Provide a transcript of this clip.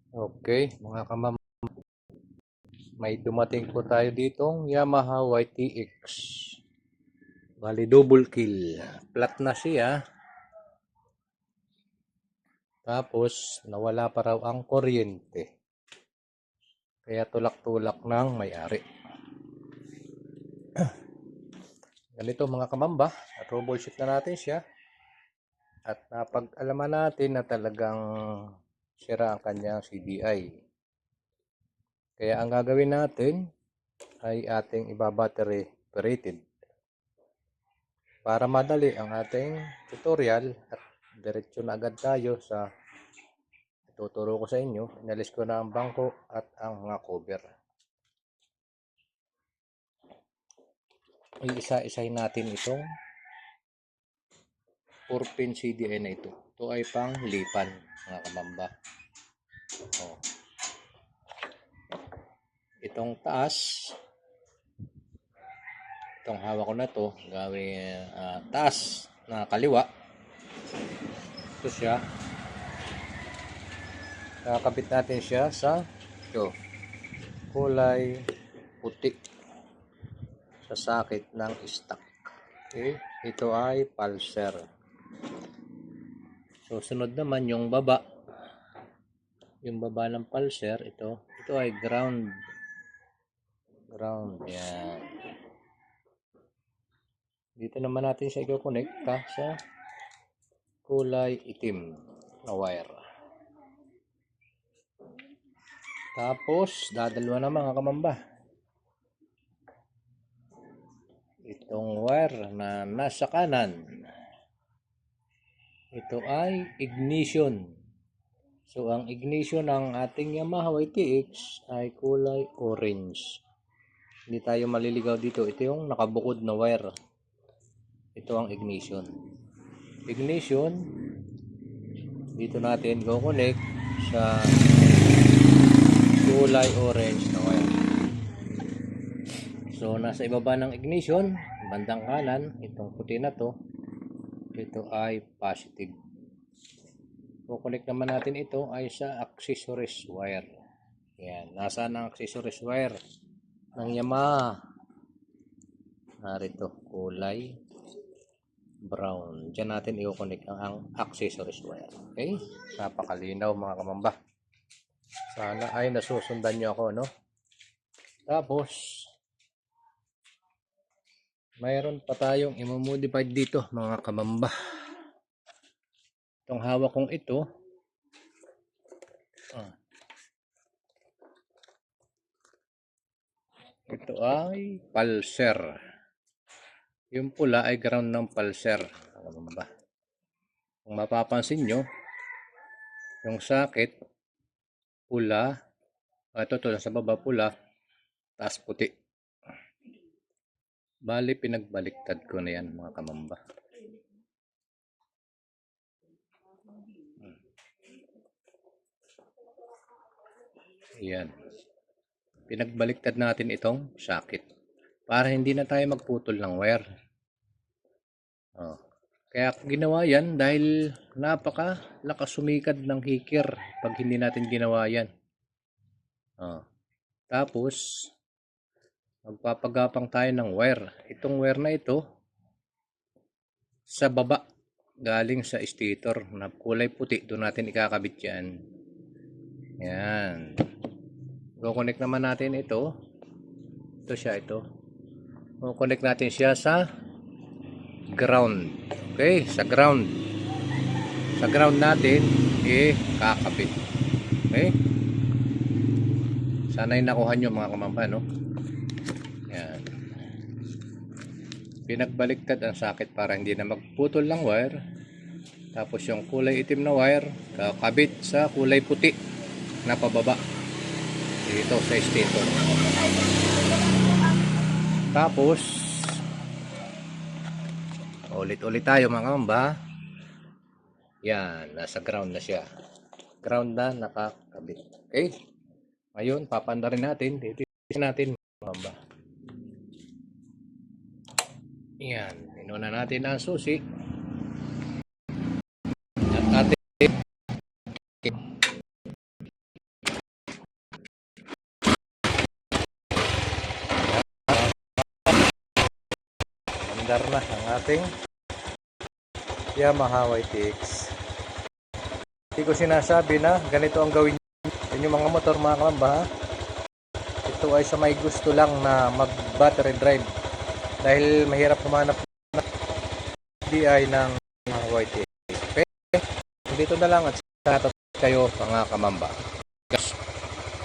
Okay, mga kamam, may dumating po tayo ditong Yamaha YTX. Bali double kill. Flat na siya. Tapos nawala pa raw ang kuryente. Kaya tulak-tulak ng may-ari. Ganito mga kamamba, troubleshoot na natin siya. At napag-alaman natin na talagang sira ang kanyang CDI. Kaya ang gagawin natin ay ating iba-battery operated. Para madali ang ating tutorial at diretso na agad tayo sa ituturo ko sa inyo. Inalis ko na ang bangko at ang mga cover. Iisa-isahin natin itong 4-pin CDI na ito. Ito ay pang lipan mga kamamba. Itong taas, itong hawak ko na to, gawin taas na kaliwa. Ito siya. Kakabit natin siya sa ito, kulay puti sa sakit ng stock. Okay, ito ay pulser. So sunod naman yung baba. Yung baba ng pulser, ito ay ground. Yan. Dito naman natin siya i-connect sa kulay itim na wire. Tapos dadalwa na mga kamamba. Itong wire na nasa kanan, ito ay ignition. So ang ignition ng ating Yamaha YTX ay kulay orange. Hindi tayo maliligaw dito. Ito yung nakabukod na wire. Ito ang ignition. Ignition, dito natin go-connect sa kulay orange na wire. So nasa ibaba ng ignition, bandang kanan, itong puti na to, ito ay positive. Kukonek naman natin ito ay sa accessories wire. Yan, nasaan ang accessories wire ng Yamaha? Narito, kulay brown. Diyan natin i-connect ang accessories wire. Okay? Napakalinaw mga kamamba. Sana ay nasusundan nyo ako, no? Tapos, mayroon pa tayong i-modified dito mga kamamba. Itong hawak kong ito, ito ay pulser. Yung pula ay ground ng pulser. Kung mapapansin nyo, yung sakit, pula, ito sa baba pula, taas puti. Bali, pinagbaliktad ko na yan mga kamamba. Yan. Pinagbaliktad natin itong sakit para hindi na tayo magputol ng wire. Kaya ginawa yan dahil napakalakas sumikad ng hikir pag hindi natin ginawa yan. Tapos, magpapagapang tayo ng wire. Itong wire na ito, sa baba, galing sa stator na kulay puti, doon natin ikakabit yan. Yan. Go-connect naman natin ito. Ito siya, ito. Go-connect natin siya sa ground. Okay, sa ground. Sa ground natin, kakabit. Okay? Sana'y nakuha nyo mga kamamba, no? Yan. Pinagbaliktad ang sakit para hindi na magputol ng wire. Tapos yung kulay itim na wire, kakabit sa kulay puti na pababa. Dito sa stator. Tapos, ulit-ulit tayo mga kamamba. Yan, nasa ground na siya. Ground na nakakabit. Okay? Ngayon, papanda rin natin. Titisin natin mga kamamba. Yan, inuna natin ang susi. At ating Andar na ang ating Yamaha YTX. Hindi ko sinasabi na ganito ang gawin yung mga motor mga kamamba, ha? Ito ay sa may gusto lang na mag battery drive dahil mahirap humanap ng CDI ng YTX. Okay? Dito na lang at sa kayo mga kamamba.